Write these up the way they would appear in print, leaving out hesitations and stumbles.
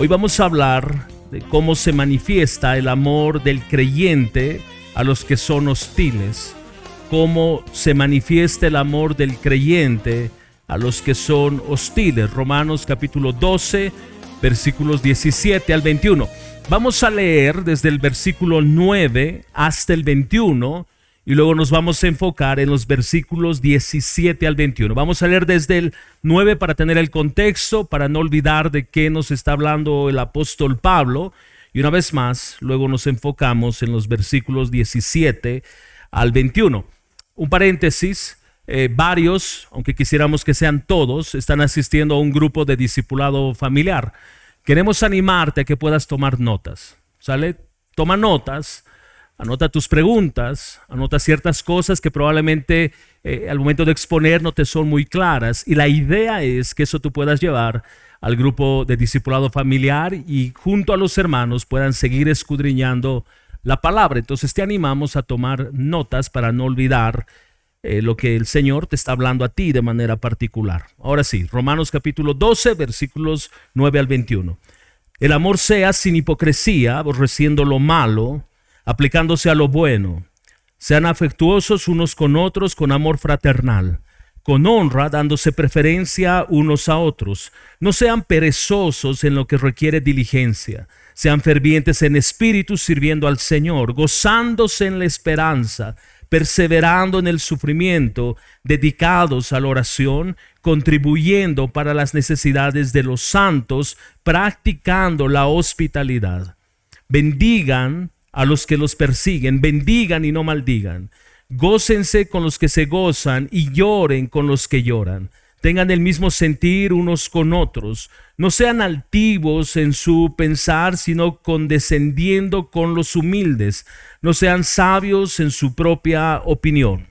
Hoy vamos a hablar de cómo se manifiesta el amor del creyente a los que son hostiles. Cómo se manifiesta el amor del creyente a los que son hostiles. Romanos capítulo 12, versículos 17 al 21. Vamos a leer desde el versículo 9 hasta el 21 y luego nos vamos a enfocar en los versículos 17 al 21. Vamos a leer desde el 9 para tener el contexto, para no olvidar de qué nos está hablando el apóstol Pablo. Y una vez más, luego nos enfocamos en los versículos 17 al 21. Un paréntesis, varios, aunque quisiéramos que sean todos, están asistiendo a un grupo de discipulado familiar. Queremos animarte a que puedas tomar notas, ¿sale? Toma notas, anota tus preguntas, anota ciertas cosas que probablemente al momento de exponer no te son muy claras. Y la idea es que eso tú puedas llevar al grupo de discipulado familiar y junto a los hermanos puedan seguir escudriñando la palabra. Entonces te animamos a tomar notas para no olvidar lo que el Señor te está hablando a ti de manera particular. Ahora sí, Romanos capítulo 12, versículos 9 al 21. El amor sea sin hipocresía, aborreciendo lo malo, aplicándose a lo bueno. Sean afectuosos unos con otros con amor fraternal, con honra, dándose preferencia unos a otros. No sean perezosos en lo que requiere diligencia. Sean fervientes en espíritu, sirviendo al Señor, gozándose en la esperanza, perseverando en el sufrimiento, dedicados a la oración, contribuyendo para las necesidades de los santos, practicando la hospitalidad. Bendigan a los que los persiguen, bendigan y no maldigan. Gócense con los que se gozan y lloren con los que lloran. Tengan el mismo sentir unos con otros. No sean altivos en su pensar, sino condescendiendo con los humildes. No sean sabios en su propia opinión.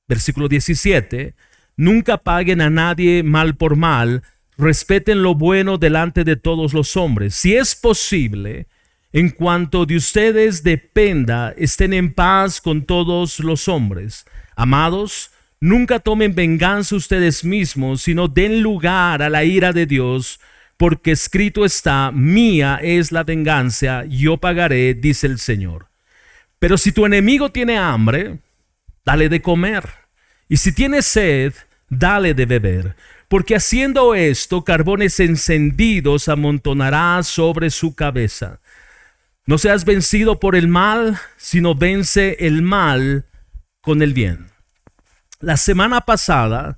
Versículo 17. Nunca paguen a nadie mal por mal. Respeten lo bueno delante de todos los hombres. Si es posible, en cuanto de ustedes dependa, estén en paz con todos los hombres. Amados, nunca tomen venganza ustedes mismos, sino den lugar a la ira de Dios, porque escrito está: mía es la venganza, yo pagaré, dice el Señor. Pero si tu enemigo tiene hambre, dale de comer, y si tiene sed, dale de beber, porque haciendo esto, carbones encendidos amontonará sobre su cabeza. No seas vencido por el mal, sino vence el mal con el bien. La semana pasada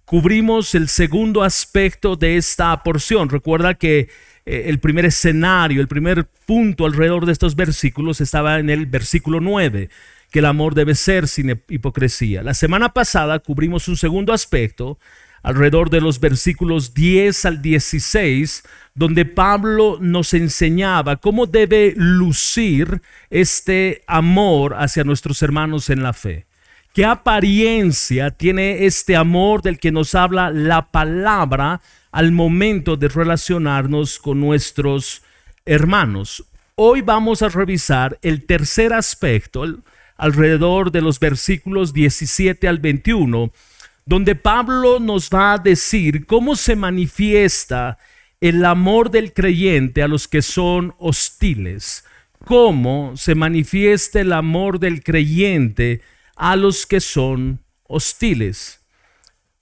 cubrimos el segundo aspecto de esta porción. Recuerda que el primer escenario, el primer punto alrededor de estos versículos estaba en el versículo 9, que el amor debe ser sin hipocresía. La semana pasada cubrimos un segundo aspecto alrededor de los versículos 10 al 16, donde Pablo nos enseñaba cómo debe lucir este amor hacia nuestros hermanos en la fe. ¿Qué apariencia tiene este amor del que nos habla la palabra al momento de relacionarnos con nuestros hermanos? Hoy vamos a revisar el tercer aspecto alrededor de los versículos 17 al 21, donde Pablo nos va a decir cómo se manifiesta el amor del creyente a los que son hostiles. Cómo se manifiesta el amor del creyente a los que son hostiles.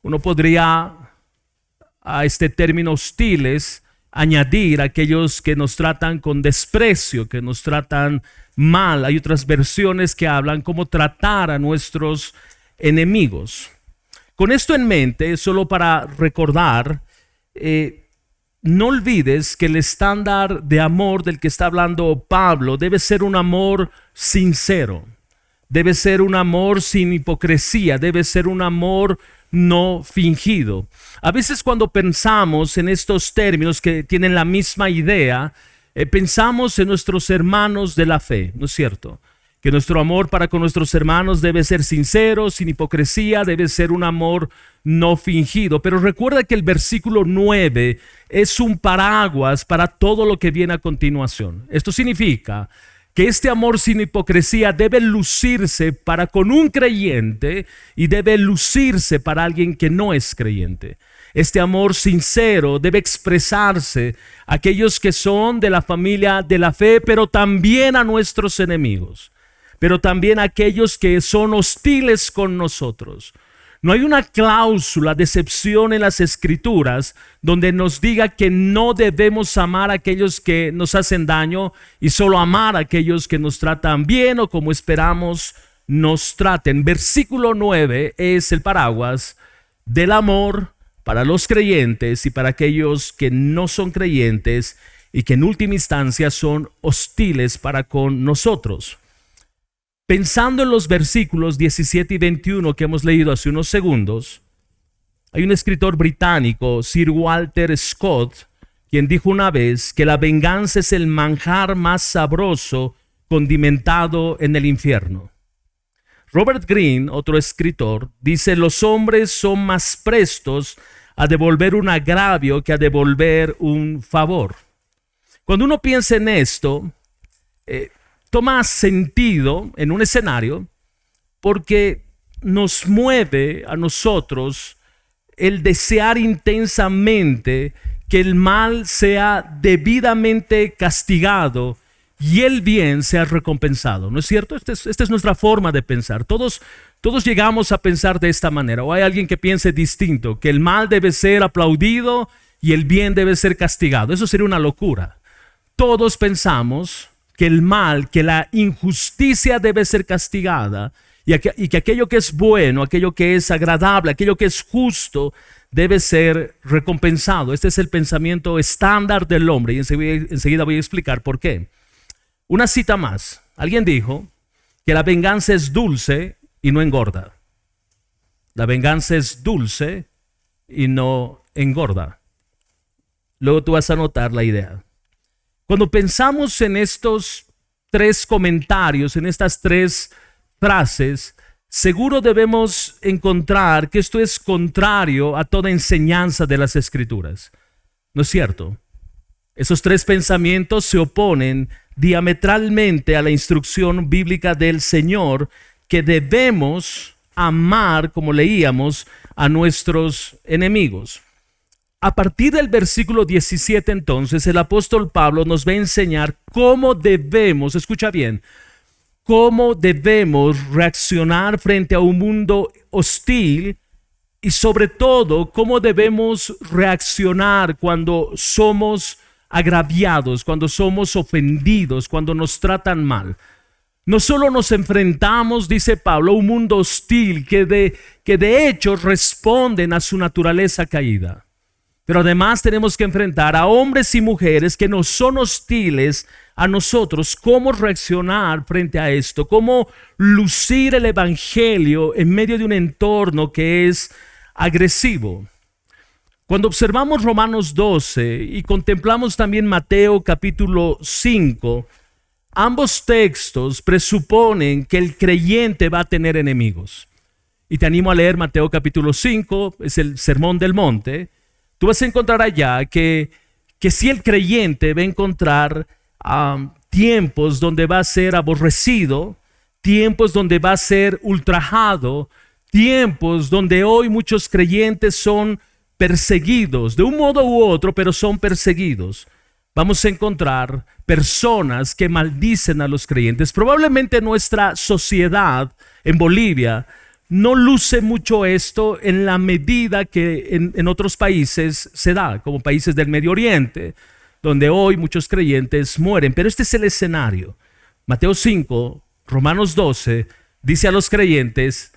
Uno podría a este término hostiles añadir aquellos que nos tratan con desprecio, que nos tratan mal. Hay otras versiones que hablan cómo tratar a nuestros enemigos. Con esto en mente, solo para recordar, no olvides que el estándar de amor del que está hablando Pablo debe ser un amor sincero, debe ser un amor sin hipocresía, debe ser un amor no fingido. A veces cuando pensamos en estos términos que tienen la misma idea, pensamos en nuestros hermanos de la fe, ¿no es cierto? Que nuestro amor para con nuestros hermanos debe ser sincero, sin hipocresía, debe ser un amor no fingido. Pero recuerda que el versículo 9 es un paraguas para todo lo que viene a continuación. Esto significa que este amor sin hipocresía debe lucirse para con un creyente y debe lucirse para alguien que no es creyente. Este amor sincero debe expresarse a aquellos que son de la familia de la fe, pero también a nuestros enemigos, pero también a aquellos que son hostiles con nosotros. No hay una cláusula de excepción en las Escrituras donde nos diga que no debemos amar a aquellos que nos hacen daño y solo amar a aquellos que nos tratan bien o como esperamos nos traten. Versículo 9 es el paraguas del amor para los creyentes y para aquellos que no son creyentes y que en última instancia son hostiles para con nosotros. Pensando en los versículos 17 y 21 que hemos leído hace unos segundos, hay un escritor británico, Sir Walter Scott, quien dijo una vez que la venganza es el manjar más sabroso condimentado en el infierno. Robert Greene, otro escritor, dice: los hombres son más prestos a devolver un agravio que a devolver un favor. Cuando uno piensa en esto, toma sentido en un escenario porque nos mueve a nosotros el desear intensamente que el mal sea debidamente castigado y el bien sea recompensado. ¿No es cierto? Esta es nuestra forma de pensar. Todos llegamos a pensar de esta manera. O hay alguien que piense distinto, que el mal debe ser aplaudido y el bien debe ser castigado. Eso sería una locura. Todos pensamos que el mal, que la injusticia debe ser castigada y que aquello que es bueno, aquello que es agradable, aquello que es justo debe ser recompensado. Este es el pensamiento estándar del hombre y enseguida voy a explicar por qué. Una cita más. Alguien dijo que la venganza es dulce y no engorda. La venganza es dulce y no engorda. Luego tú vas a notar la idea. Cuando pensamos en estos tres comentarios, en estas tres frases, seguro debemos encontrar que esto es contrario a toda enseñanza de las Escrituras. ¿No es cierto? Esos tres pensamientos se oponen diametralmente a la instrucción bíblica del Señor, que debemos amar, como leíamos, a nuestros enemigos. A partir del versículo 17, entonces, el apóstol Pablo nos va a enseñar cómo debemos, escucha bien, cómo debemos reaccionar frente a un mundo hostil y sobre todo cómo debemos reaccionar cuando somos agraviados, cuando somos ofendidos, cuando nos tratan mal. No solo nos enfrentamos, dice Pablo, a un mundo hostil que de hecho responden a su naturaleza caída. Pero además tenemos que enfrentar a hombres y mujeres que nos son hostiles a nosotros. ¿Cómo reaccionar frente a esto? ¿Cómo lucir el evangelio en medio de un entorno que es agresivo? Cuando observamos Romanos 12 y contemplamos también Mateo capítulo 5, ambos textos presuponen que el creyente va a tener enemigos. Y te animo a leer Mateo capítulo 5, es el Sermón del Monte. Tú vas a encontrar allá que si el creyente va a encontrar tiempos donde va a ser aborrecido, tiempos donde va a ser ultrajado, tiempos donde hoy muchos creyentes son perseguidos, de un modo u otro, pero son perseguidos. Vamos a encontrar personas que maldicen a los creyentes. Probablemente nuestra sociedad en Bolivia no luce mucho esto en la medida que en otros países se da, como países del Medio Oriente, donde hoy muchos creyentes mueren. Pero este es el escenario. Mateo 5, Romanos 12, dice a los creyentes: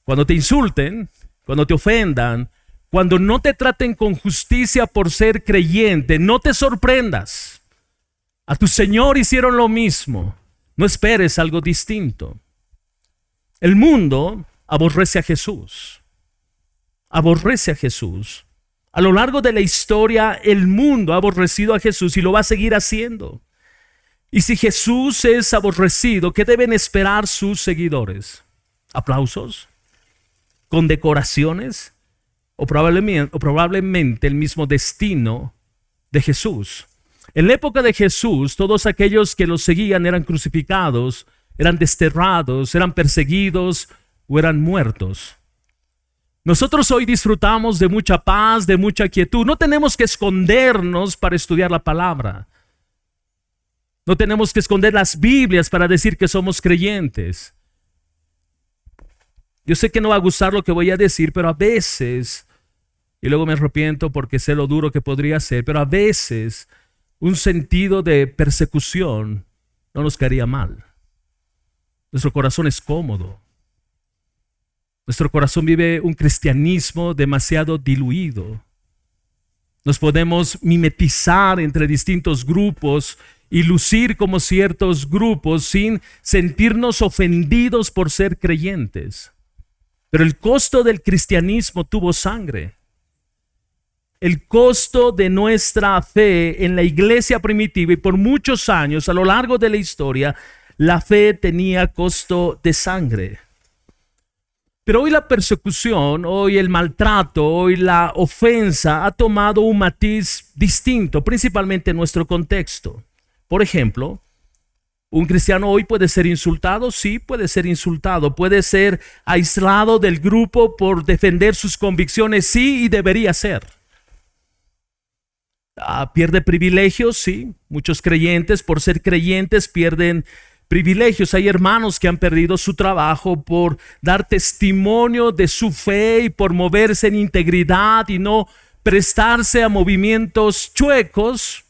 cuando te insulten, cuando te ofendan, cuando no te traten con justicia por ser creyente, no te sorprendas. A tu Señor hicieron lo mismo. No esperes algo distinto. El mundo aborrece a Jesús. Aborrece a Jesús. A lo largo de la historia, el mundo ha aborrecido a Jesús y lo va a seguir haciendo. Y si Jesús es aborrecido, ¿qué deben esperar sus seguidores? ¿Aplausos? ¿Condecoraciones? ¿O probablemente el mismo destino de Jesús? En la época de Jesús, todos aquellos que lo seguían eran crucificados, eran desterrados, eran perseguidos o eran muertos. Nosotros hoy disfrutamos de mucha paz, de mucha quietud. No tenemos que escondernos para estudiar la palabra. No tenemos que esconder las Biblias para decir que somos creyentes. Yo sé que no va a gustar lo que voy a decir, pero a veces, y luego me arrepiento porque sé lo duro que podría ser, pero a veces un sentido de persecución no nos caería mal. Nuestro corazón es cómodo. Nuestro corazón vive un cristianismo demasiado diluido. Nos podemos mimetizar entre distintos grupos y lucir como ciertos grupos sin sentirnos ofendidos por ser creyentes. Pero el costo del cristianismo tuvo sangre. El costo de nuestra fe en la iglesia primitiva, y por muchos años a lo largo de la historia, la fe tenía costo de sangre. Pero hoy la persecución, hoy el maltrato, hoy la ofensa ha tomado un matiz distinto, principalmente en nuestro contexto. Por ejemplo, un cristiano hoy puede ser insultado, sí, puede ser insultado, puede ser aislado del grupo por defender sus convicciones, sí, y debería ser. Pierde privilegios, sí, muchos creyentes por ser creyentes pierden privilegios. Hay hermanos que han perdido su trabajo por dar testimonio de su fe y por moverse en integridad y no prestarse a movimientos chuecos,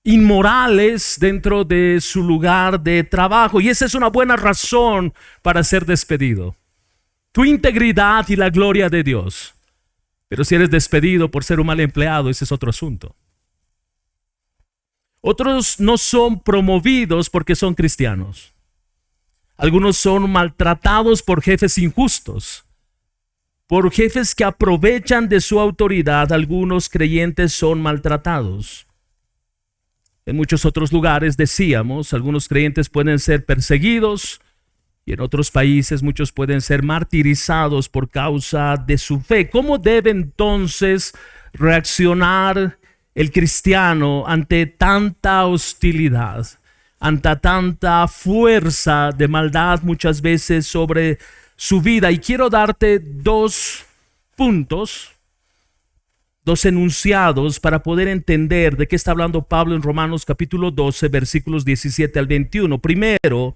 inmorales dentro de su lugar de trabajo. Y esa es una buena razón para ser despedido. Tu integridad y la gloria de Dios. Pero si eres despedido por ser un mal empleado, ese es otro asunto. Otros no son promovidos porque son cristianos. Algunos son maltratados por jefes injustos, por jefes que aprovechan de su autoridad. Algunos creyentes son maltratados. En muchos otros lugares, decíamos, algunos creyentes pueden ser perseguidos y en otros países muchos pueden ser martirizados por causa de su fe. ¿Cómo debe entonces reaccionar el cristiano ante tanta hostilidad, ante tanta fuerza de maldad muchas veces sobre su vida? Y quiero darte dos puntos, dos enunciados para poder entender de qué está hablando Pablo en Romanos capítulo 12, versículos 17 al 21. Primero,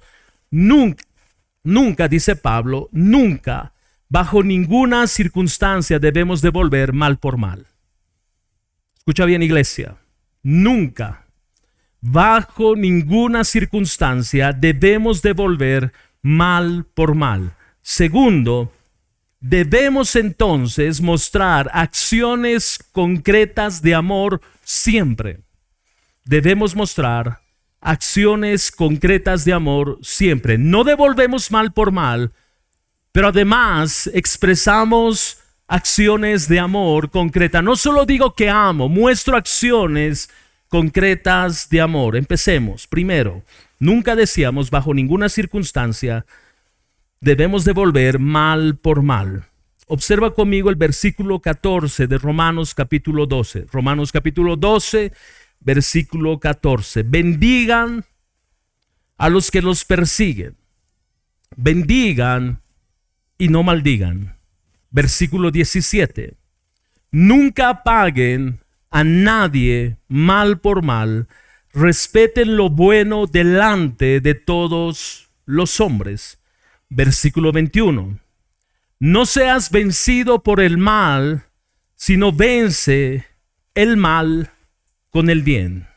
nunca, dice Pablo, nunca, bajo ninguna circunstancia debemos devolver mal por mal. Escucha bien, iglesia. Nunca, bajo ninguna circunstancia debemos devolver mal por mal. Segundo, debemos entonces mostrar acciones concretas de amor siempre. Debemos mostrar acciones concretas de amor siempre. No devolvemos mal por mal, pero además expresamos acciones de amor concretas. No solo digo que amo, muestro acciones concretas de amor. Empecemos. Primero, nunca decíamos bajo ninguna circunstancia debemos devolver mal por mal. Observa conmigo el versículo 14 de Romanos capítulo 12. Romanos capítulo 12, versículo 14. Bendigan a los que los persiguen. Bendigan y no maldigan. Versículo 17. Nunca paguen a nadie mal por mal. Respeten lo bueno delante de todos los hombres. Versículo 21. No seas vencido por el mal, sino vence el mal con el bien.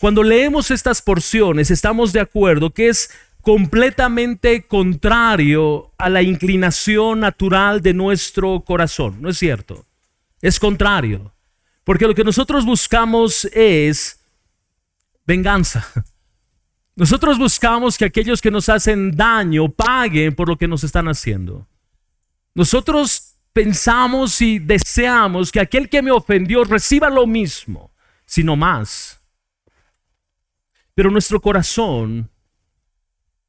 Cuando leemos estas porciones, estamos de acuerdo que es completamente contrario a la inclinación natural de nuestro corazón, ¿no es cierto? Es contrario, porque lo que nosotros buscamos es venganza. Nosotros buscamos que aquellos que nos hacen daño paguen por lo que nos están haciendo. Nosotros pensamos y deseamos que aquel que me ofendió reciba lo mismo, sino más. Pero nuestro corazón,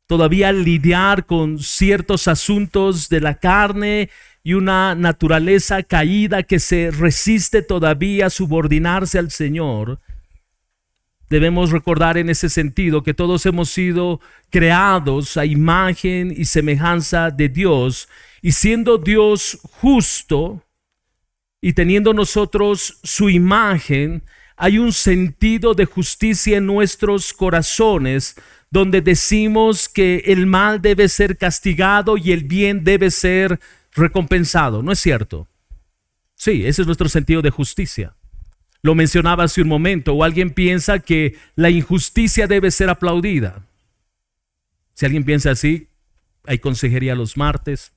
todavía al lidiar con ciertos asuntos de la carne y una naturaleza caída que se resiste todavía a subordinarse al Señor, debemos recordar en ese sentido que todos hemos sido creados a imagen y semejanza de Dios Y siendo Dios justo y teniendo nosotros su imagen, hay un sentido de justicia en nuestros corazones, donde decimos que el mal debe ser castigado y el bien debe ser recompensado. ¿No es cierto? Sí, ese es nuestro sentido de justicia. Lo mencionaba hace un momento. O alguien piensa que la injusticia debe ser aplaudida. Si alguien piensa así, hay consejería los martes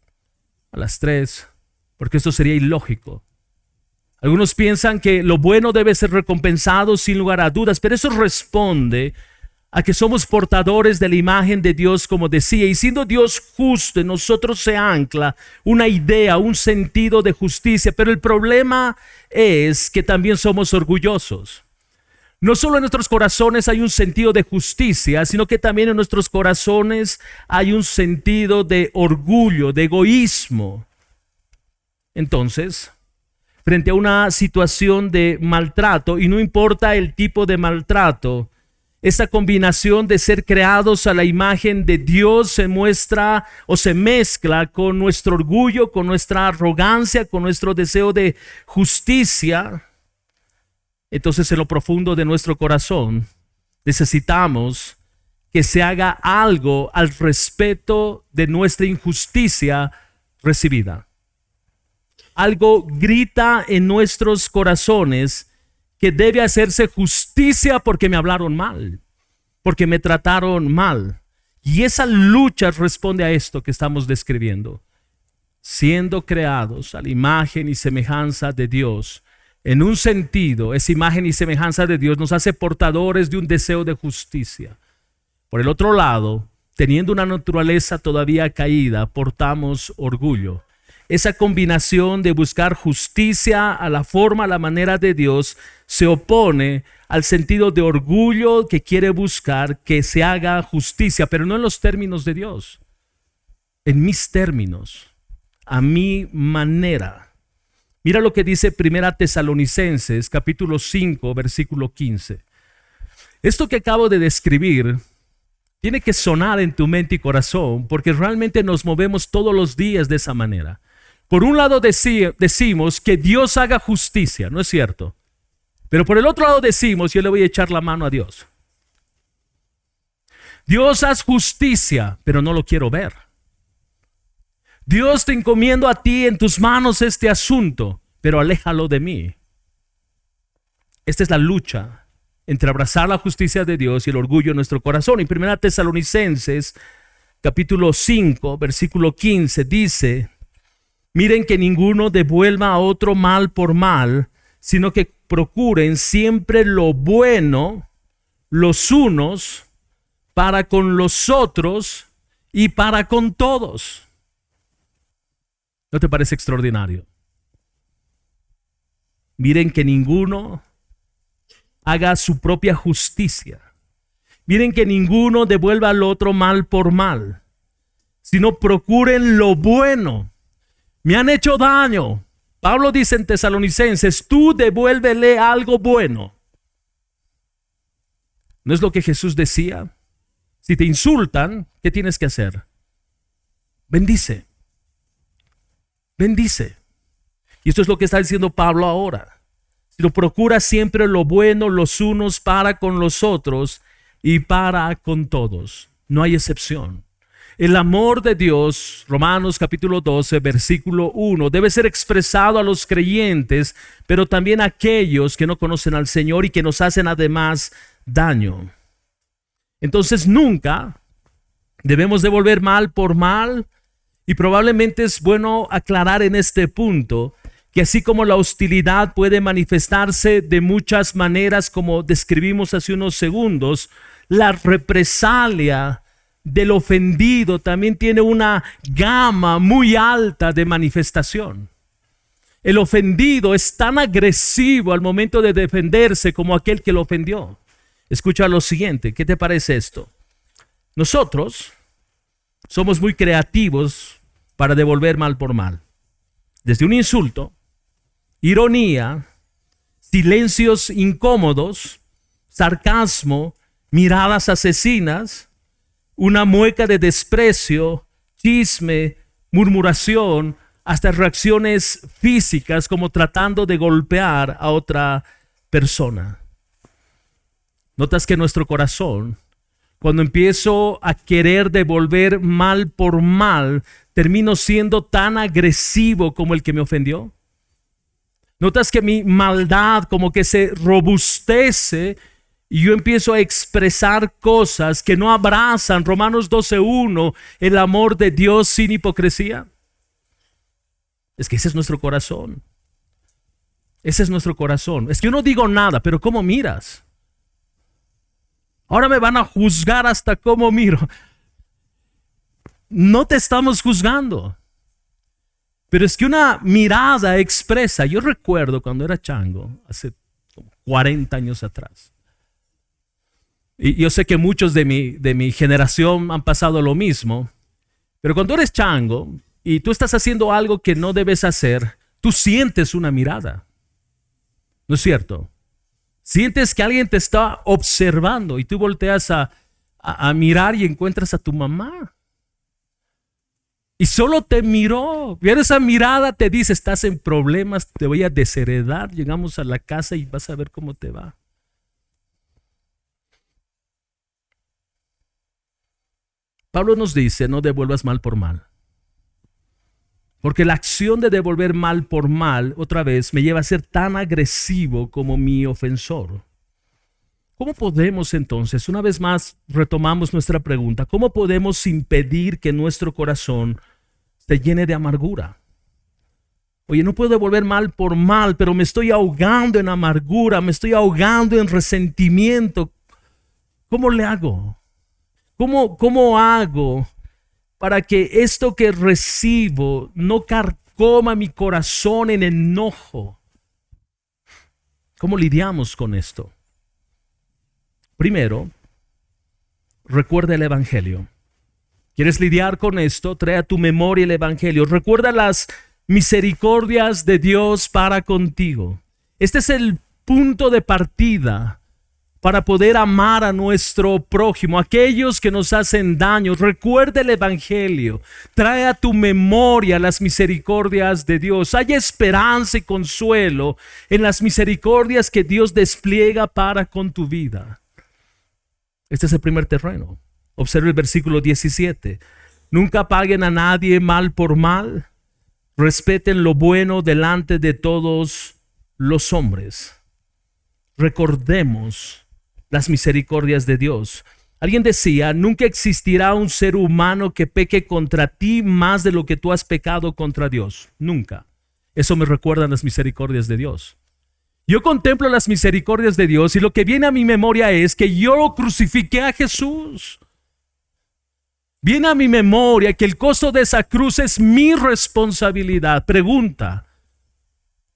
a las 3, porque esto sería ilógico. Algunos piensan que lo bueno debe ser recompensado sin lugar a dudas, pero eso responde a que somos portadores de la imagen de Dios, como decía, y siendo Dios justo, en nosotros se ancla una idea, un sentido de justicia, pero el problema es que también somos orgullosos. No solo en nuestros corazones hay un sentido de justicia, sino que también en nuestros corazones hay un sentido de orgullo, de egoísmo. Entonces, frente a una situación de maltrato, y no importa el tipo de maltrato, esa combinación de ser creados a la imagen de Dios se muestra o se mezcla con nuestro orgullo, con nuestra arrogancia, con nuestro deseo de justicia. Entonces, en lo profundo de nuestro corazón necesitamos que se haga algo al respecto de nuestra injusticia recibida. Algo grita en nuestros corazones que debe hacerse justicia porque me hablaron mal, porque me trataron mal. Y esa lucha responde a esto que estamos describiendo. Siendo creados a la imagen y semejanza de Dios, en un sentido, esa imagen y semejanza de Dios nos hace portadores de un deseo de justicia. Por el otro lado, teniendo una naturaleza todavía caída, portamos orgullo. Esa combinación de buscar justicia a la forma, a la manera de Dios, se opone al sentido de orgullo que quiere buscar que se haga justicia, pero no en los términos de Dios, en mis términos, a mi manera. Mira lo que dice 1 Tesalonicenses, capítulo 5, versículo 15. Esto que acabo de describir tiene que sonar en tu mente y corazón, porque realmente nos movemos todos los días de esa manera. Por un lado decimos que Dios haga justicia, ¿no es cierto? Pero por el otro lado decimos, yo le voy a echar la mano a Dios. Dios, haz justicia, pero no lo quiero ver. Dios, te encomiendo a ti, en tus manos este asunto, pero aléjalo de mí. Esta es la lucha entre abrazar la justicia de Dios y el orgullo en nuestro corazón. En 1 Tesalonicenses, capítulo 5, versículo 15, dice: miren que ninguno devuelva a otro mal por mal, sino que procuren siempre lo bueno los unos para con los otros y para con todos. ¿No te parece extraordinario? Miren que ninguno haga su propia justicia. Miren que ninguno devuelva al otro mal por mal, sino procuren lo bueno. Me han hecho daño. Pablo dice en Tesalonicenses, tú devuélvele algo bueno. ¿No es lo que Jesús decía? Si te insultan, ¿qué tienes que hacer? Bendice. Bendice. Y esto es lo que está diciendo Pablo ahora. Sino procura siempre lo bueno los unos para con los otros y para con todos. No hay excepción. El amor de Dios, Romanos capítulo 12, versículo 1, debe ser expresado a los creyentes, pero también a aquellos que no conocen al Señor y que nos hacen además daño. Entonces nunca debemos devolver mal por mal, y probablemente es bueno aclarar en este punto que así como la hostilidad puede manifestarse de muchas maneras, como describimos hace unos segundos, la represalia del ofendido también tiene una gama muy alta de manifestación. El ofendido es tan agresivo al momento de defenderse como aquel que lo ofendió. Escucha lo siguiente, ¿qué te parece esto? Nosotros somos muy creativos para devolver mal por mal. Desde un insulto, ironía, silencios incómodos, sarcasmo, miradas asesinas, una mueca de desprecio, chisme, murmuración, hasta reacciones físicas como tratando de golpear a otra persona. Notas que nuestro corazón, cuando empiezo a querer devolver mal por mal, termino siendo tan agresivo como el que me ofendió. Notas que mi maldad como que se robustece y yo empiezo a expresar cosas que no abrazan, Romanos 12:1, el amor de Dios sin hipocresía. Es que ese es nuestro corazón. Ese es nuestro corazón. Es que yo no digo nada, pero ¿cómo miras? Ahora me van a juzgar hasta cómo miro. No te estamos juzgando. Pero es que una mirada expresa. Yo recuerdo cuando era chango, hace como 40 años atrás. Y yo sé que muchos de mi generación han pasado lo mismo. Pero cuando eres chango y tú estás haciendo algo que no debes hacer, tú sientes una mirada. ¿No es cierto? Sientes que alguien te está observando y tú volteas a mirar y encuentras a tu mamá. Y solo te miró. Y esa mirada te dice, estás en problemas, te voy a desheredar. Llegamos a la casa y vas a ver cómo te va. Pablo nos dice, no devuelvas mal por mal. Porque la acción de devolver mal por mal, otra vez, me lleva a ser tan agresivo como mi ofensor. ¿Cómo podemos entonces, una vez más retomamos nuestra pregunta, cómo podemos impedir que nuestro corazón se llene de amargura? Oye, no puedo devolver mal por mal, pero me estoy ahogando en amargura, me estoy ahogando en resentimiento. ¿Cómo le hago? ¿Cómo hago para que esto que recibo no carcoma mi corazón en enojo? ¿Cómo lidiamos con esto? Primero, recuerda el Evangelio. ¿Quieres lidiar con esto? Trae a tu memoria el Evangelio. Recuerda las misericordias de Dios para contigo. Este es el punto de partida para poder amar a nuestro prójimo, aquellos que nos hacen daño. Recuerda el Evangelio. Trae a tu memoria las misericordias de Dios. Hay esperanza y consuelo en las misericordias que Dios despliega para con tu vida. Este es el primer terreno. Observa el versículo 17. Nunca paguen a nadie mal por mal. Respeten lo bueno delante de todos los hombres. Recordemos las misericordias de Dios. Alguien decía, nunca existirá un ser humano que peque contra ti más de lo que tú has pecado contra Dios. Nunca. Eso me recuerdan las misericordias de Dios. Yo contemplo las misericordias de Dios y lo que viene a mi memoria es que yo crucifiqué a Jesús. Viene a mi memoria que el costo de esa cruz es mi responsabilidad. Pregunta,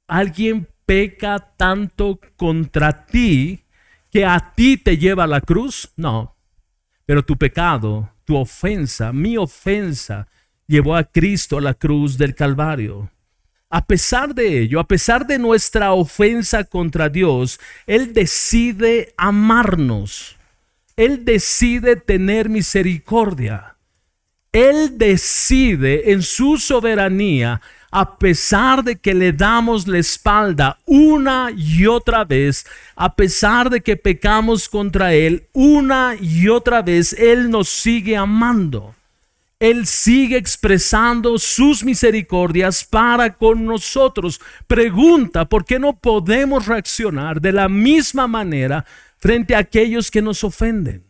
¿alguien peca tanto contra ti que a ti te lleva a la cruz? No, pero tu pecado, tu ofensa, mi ofensa, llevó a Cristo a la cruz del Calvario. A pesar de ello, a pesar de nuestra ofensa contra Dios, Él decide amarnos. Él decide tener misericordia. Él decide en su soberanía, a pesar de que le damos la espalda una y otra vez, a pesar de que pecamos contra Él una y otra vez, Él nos sigue amando. Él sigue expresando sus misericordias para con nosotros. Pregunta, ¿por qué no podemos reaccionar de la misma manera frente a aquellos que nos ofenden?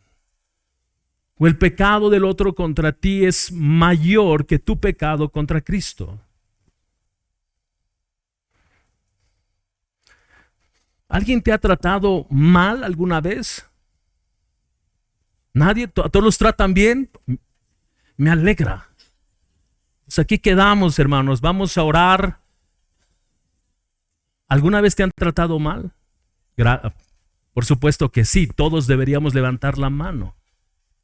¿O el pecado del otro contra ti es mayor que tu pecado contra Cristo? ¿Alguien te ha tratado mal alguna vez? ¿Nadie? ¿A todos los tratan bien? Me alegra. Pues aquí quedamos, hermanos. Vamos a orar. ¿Alguna vez te han tratado mal? Por supuesto que sí. Todos deberíamos levantar la mano.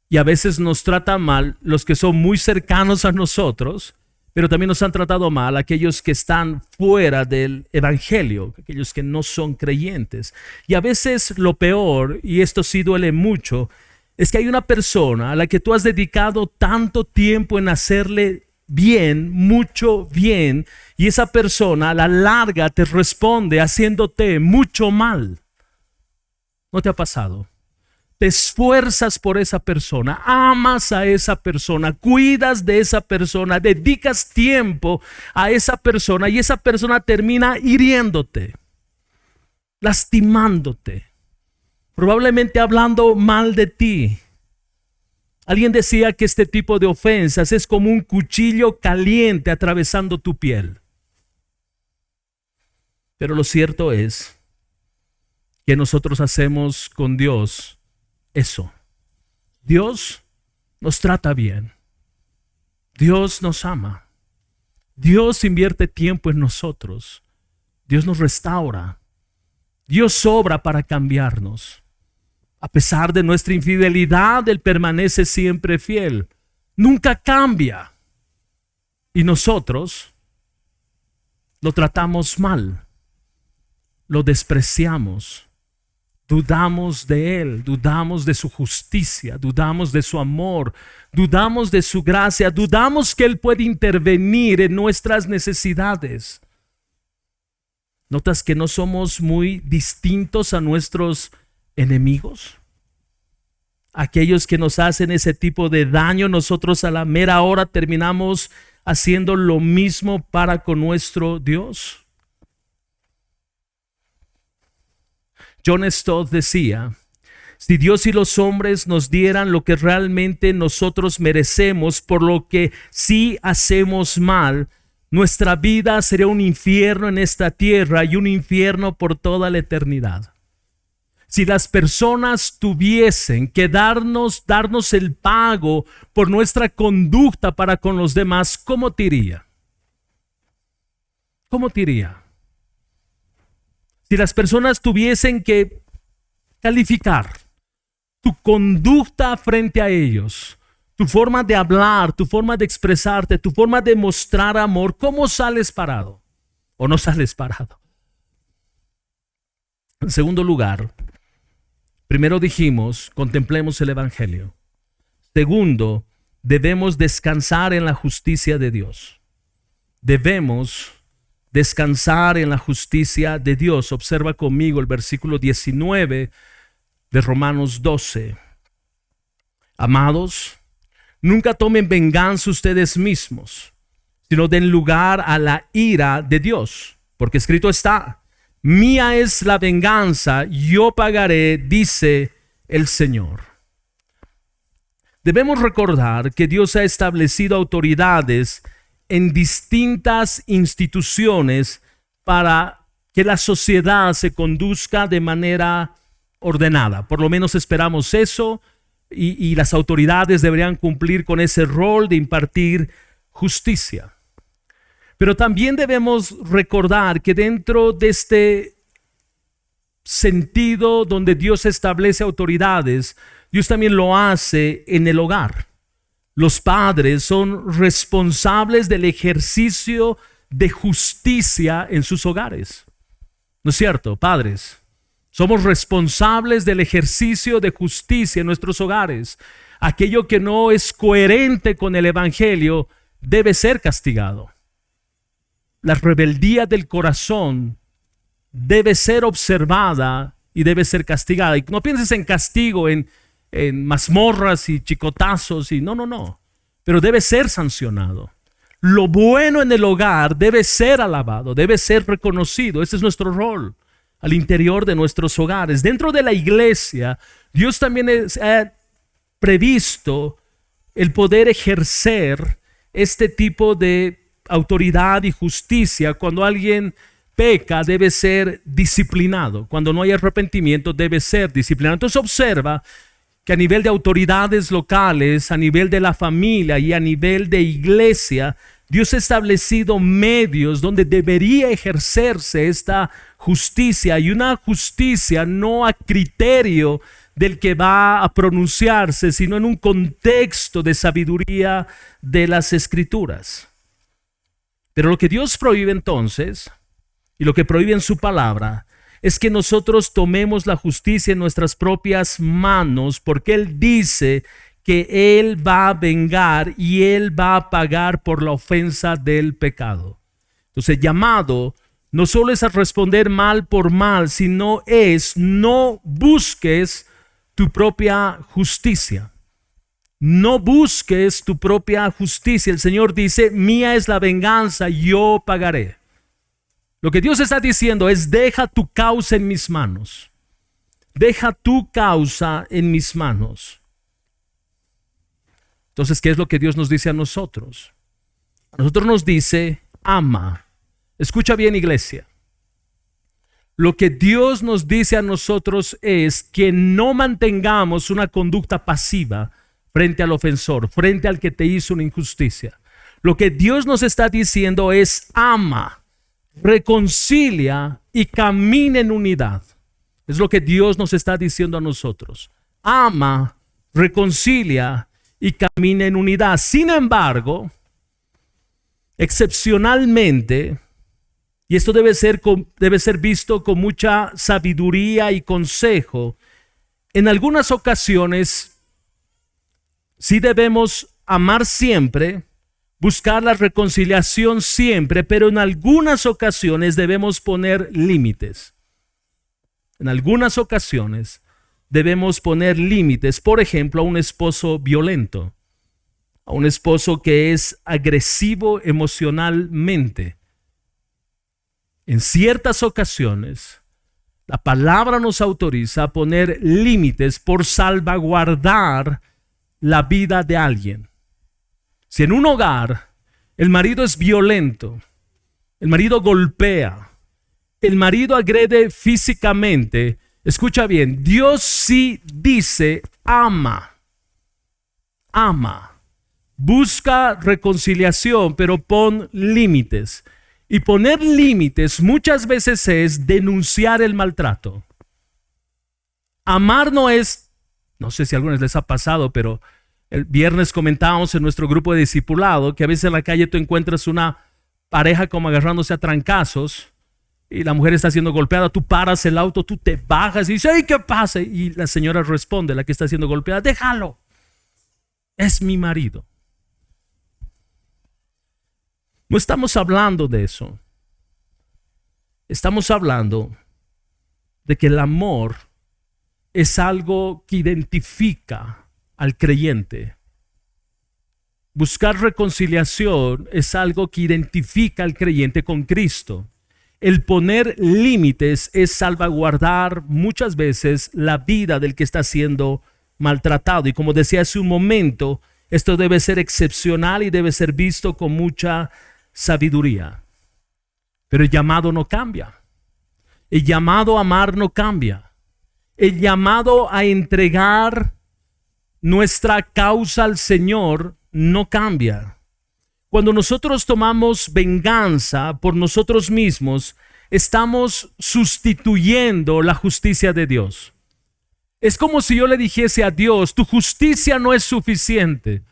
Y a veces nos tratan mal los que son muy cercanos a nosotros, pero también nos han tratado mal aquellos que están fuera del evangelio, aquellos que no son creyentes. Y a veces lo peor, y esto sí duele mucho, es que hay una persona a la que tú has dedicado tanto tiempo en hacerle bien, mucho bien, y esa persona a la larga te responde haciéndote mucho mal. ¿No te ha pasado? Te esfuerzas por esa persona, amas a esa persona, cuidas de esa persona, dedicas tiempo a esa persona y esa persona termina hiriéndote, lastimándote, probablemente hablando mal de ti. Alguien decía que este tipo de ofensas es como un cuchillo caliente atravesando tu piel. Pero lo cierto es que nosotros hacemos con Dios eso. Dios nos trata bien. Dios nos ama. Dios invierte tiempo en nosotros. Dios nos restaura. Dios obra para cambiarnos. A pesar de nuestra infidelidad, Él permanece siempre fiel. Nunca cambia. Y nosotros lo tratamos mal. Lo despreciamos. Dudamos de Él, dudamos de su justicia, dudamos de su amor, dudamos de su gracia, dudamos que Él puede intervenir en nuestras necesidades. ¿Notas que no somos muy distintos a nuestros enemigos? Aquellos que nos hacen ese tipo de daño, nosotros a la mera hora terminamos haciendo lo mismo para con nuestro Dios. John Stott decía: si Dios y los hombres nos dieran lo que realmente nosotros merecemos por lo que sí hacemos mal, nuestra vida sería un infierno en esta tierra y un infierno por toda la eternidad. Si las personas tuviesen que darnos el pago por nuestra conducta para con los demás, ¿cómo te iría? ¿Cómo te iría? Si las personas tuviesen que calificar tu conducta frente a ellos, tu forma de hablar, tu forma de expresarte, tu forma de mostrar amor, ¿cómo sales parado? ¿O no sales parado? En segundo lugar, primero dijimos, contemplemos el Evangelio. Segundo, debemos descansar en la justicia de Dios. Debemos descansar en la justicia de Dios. Observa conmigo el versículo 19 de Romanos 12. Amados, nunca tomen venganza ustedes mismos, sino den lugar a la ira de Dios, porque escrito está: mía es la venganza, yo pagaré, dice el Señor. Debemos recordar que Dios ha establecido autoridades en distintas instituciones para que la sociedad se conduzca de manera ordenada. Por lo menos esperamos eso, y las autoridades deberían cumplir con ese rol de impartir justicia. Pero también debemos recordar que dentro de este sentido donde Dios establece autoridades, Dios también lo hace en el hogar. Los padres son responsables del ejercicio de justicia en sus hogares. ¿No es cierto, padres? Somos responsables del ejercicio de justicia en nuestros hogares. Aquello que no es coherente con el Evangelio debe ser castigado. La rebeldía del corazón debe ser observada y debe ser castigada. Y no pienses en castigo, en mazmorras y chicotazos, y no. Pero debe ser sancionado. Lo bueno en el hogar debe ser alabado, debe ser reconocido. Ese es nuestro rol al interior de nuestros hogares. Dentro de la iglesia, Dios también ha previsto el poder ejercer este tipo de autoridad y justicia. Cuando alguien peca, debe ser disciplinado. Cuando no hay arrepentimiento, debe ser disciplinado. Entonces observa que a nivel de autoridades locales, a nivel de la familia y a nivel de iglesia, Dios ha establecido medios donde debería ejercerse esta justicia, y una justicia no a criterio del que va a pronunciarse, sino en un contexto de sabiduría de las Escrituras. Pero lo que Dios prohíbe entonces, y lo que prohíbe en su palabra, es que nosotros tomemos la justicia en nuestras propias manos, porque Él dice que Él va a vengar y Él va a pagar por la ofensa del pecado. Entonces, llamado no solo es a responder mal por mal, sino es no busques tu propia justicia. No busques tu propia justicia. El Señor dice, mía es la venganza, yo pagaré. Lo que Dios está diciendo es, deja tu causa en mis manos. Deja tu causa en mis manos. Entonces, ¿qué es lo que Dios nos dice a nosotros? A nosotros nos dice, ama. Escucha bien, iglesia. Lo que Dios nos dice a nosotros es que no mantengamos una conducta pasiva frente al ofensor, frente al que te hizo una injusticia. Lo que Dios nos está diciendo es ama, reconcilia y camina en unidad. Es lo que Dios nos está diciendo a nosotros. Ama, reconcilia y camina en unidad. Sin embargo, excepcionalmente, y esto debe ser visto con mucha sabiduría y consejo, en algunas ocasiones sí debemos amar siempre, buscar la reconciliación siempre, pero en algunas ocasiones debemos poner límites. En algunas ocasiones debemos poner límites, por ejemplo, a un esposo violento, a un esposo que es agresivo emocionalmente. En ciertas ocasiones, la palabra nos autoriza a poner límites por salvaguardar la vida de alguien. Si en un hogar el marido es violento, el marido golpea, el marido agrede físicamente, escucha bien, Dios sí dice ama, ama, busca reconciliación, pero pon límites. Y poner límites muchas veces es denunciar el maltrato. Amar no es, no sé si a algunos les ha pasado, pero el viernes comentábamos en nuestro grupo de discipulado que a veces en la calle tú encuentras una pareja como agarrándose a trancazos y la mujer está siendo golpeada, tú paras el auto, tú te bajas y dices, ¡ay, qué pasa! Y la señora responde, la que está siendo golpeada, déjalo, es mi marido. No estamos hablando de eso. Estamos hablando de que el amor es algo que identifica al creyente. Buscar reconciliación es algo que identifica al creyente con Cristo. El poner límites es salvaguardar muchas veces la vida del que está siendo maltratado. Y como decía hace un momento, esto debe ser excepcional y debe ser visto con mucha sabiduría. Pero el llamado no cambia. El llamado a amar no cambia. El llamado a entregar nuestra causa al Señor no cambia. Cuando nosotros tomamos venganza por nosotros mismos, estamos sustituyendo la justicia de Dios. Es como si yo le dijese a Dios, tu justicia no es suficiente.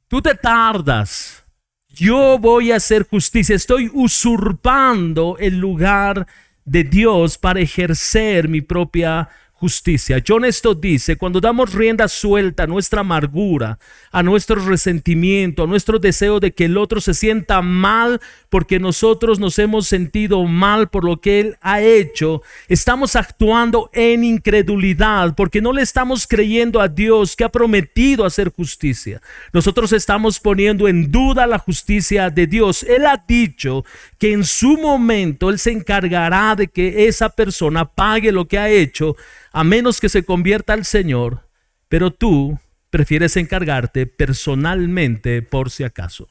Tú te tardas. Yo voy a hacer justicia. Estoy usurpando el lugar de Dios para ejercer mi propia justicia. John Stott dice, cuando damos rienda suelta a nuestra amargura, a nuestro resentimiento, a nuestro deseo de que el otro se sienta mal porque nosotros nos hemos sentido mal por lo que él ha hecho, estamos actuando en incredulidad porque no le estamos creyendo a Dios que ha prometido hacer justicia. Nosotros estamos poniendo en duda la justicia de Dios. Él ha dicho que en su momento Él se encargará de que esa persona pague lo que ha hecho, a menos que se convierta al Señor, pero tú prefieres encargarte personalmente por si acaso.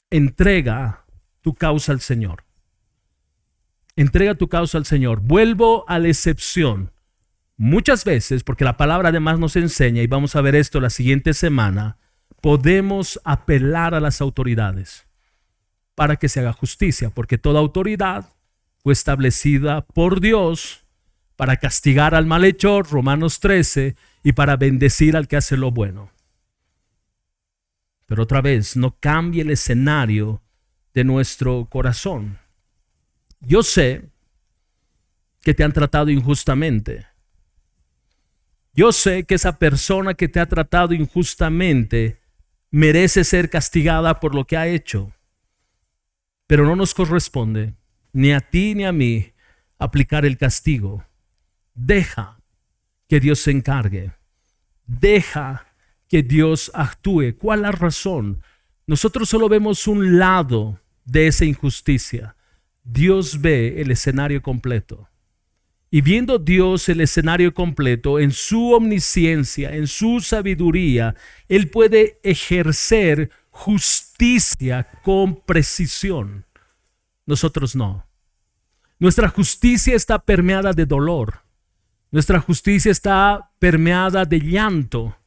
Entrega tu causa al Señor. Entrega tu causa al Señor. Vuelvo a la excepción. Muchas veces, porque la palabra además nos enseña, y vamos a ver esto la siguiente semana, podemos apelar a las autoridades para que se haga justicia, porque toda autoridad fue establecida por Dios para castigar al malhechor, Romanos 13, y para bendecir al que hace lo bueno. Pero otra vez, no cambie el escenario de nuestro corazón. Yo sé que te han tratado injustamente. Yo sé que esa persona que te ha tratado injustamente merece ser castigada por lo que ha hecho, pero no nos corresponde, ni a ti ni a mí, aplicar el castigo. Deja que Dios se encargue. Deja que Dios actúe. ¿Cuál es la razón? Nosotros solo vemos un lado de esa injusticia. Dios ve el escenario completo. Y viendo Dios el escenario completo, en su omnisciencia, en su sabiduría, Él puede ejercer justicia con precisión. Nosotros no. Nuestra justicia está permeada de dolor. Nuestra justicia está permeada de llanto.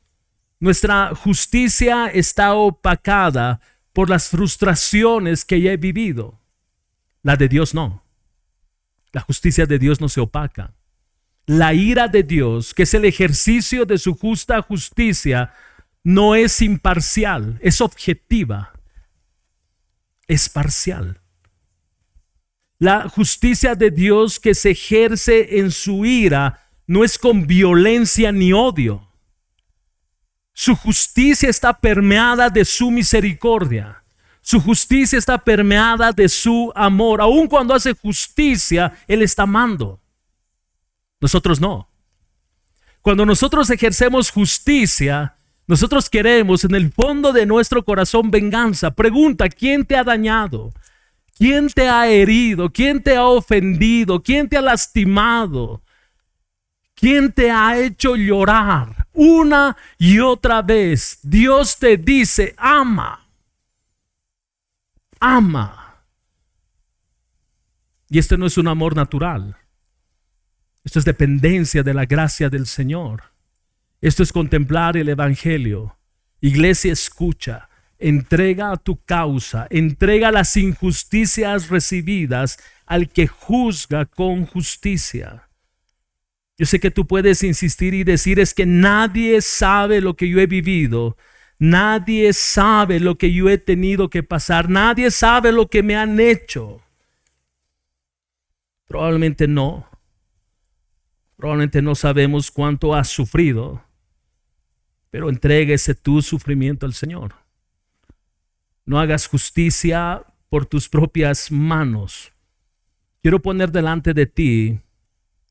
Nuestra justicia está opacada por las frustraciones que ya he vivido. La de Dios no. La justicia de Dios no se opaca. La ira de Dios, que es el ejercicio de su justa justicia, no es imparcial, es objetiva, es parcial. La justicia de Dios que se ejerce en su ira no es con violencia ni odio. Su justicia está permeada de su misericordia. Su justicia está permeada de su amor. Aun cuando hace justicia, Él está amando. Nosotros no. Cuando nosotros ejercemos justicia, nosotros queremos en el fondo de nuestro corazón venganza. Pregunta, ¿quién te ha dañado? ¿Quién te ha herido? ¿Quién te ha ofendido? ¿Quién te ha lastimado? ¿Quién te ha hecho llorar? Una y otra vez, Dios te dice, ama. Ama. Y este no es un amor natural. Esto es dependencia de la gracia del Señor. Esto es contemplar el Evangelio. Iglesia, escucha. Entrega tu causa. Entrega las injusticias recibidas al que juzga con justicia. Yo sé que tú puedes insistir y decir, es que nadie sabe lo que yo he vivido. Nadie sabe lo que yo he tenido que pasar. Nadie sabe lo que me han hecho. Probablemente no. Probablemente no sabemos cuánto has sufrido. Pero entréguese tu sufrimiento al Señor. No hagas justicia por tus propias manos. Quiero poner delante de ti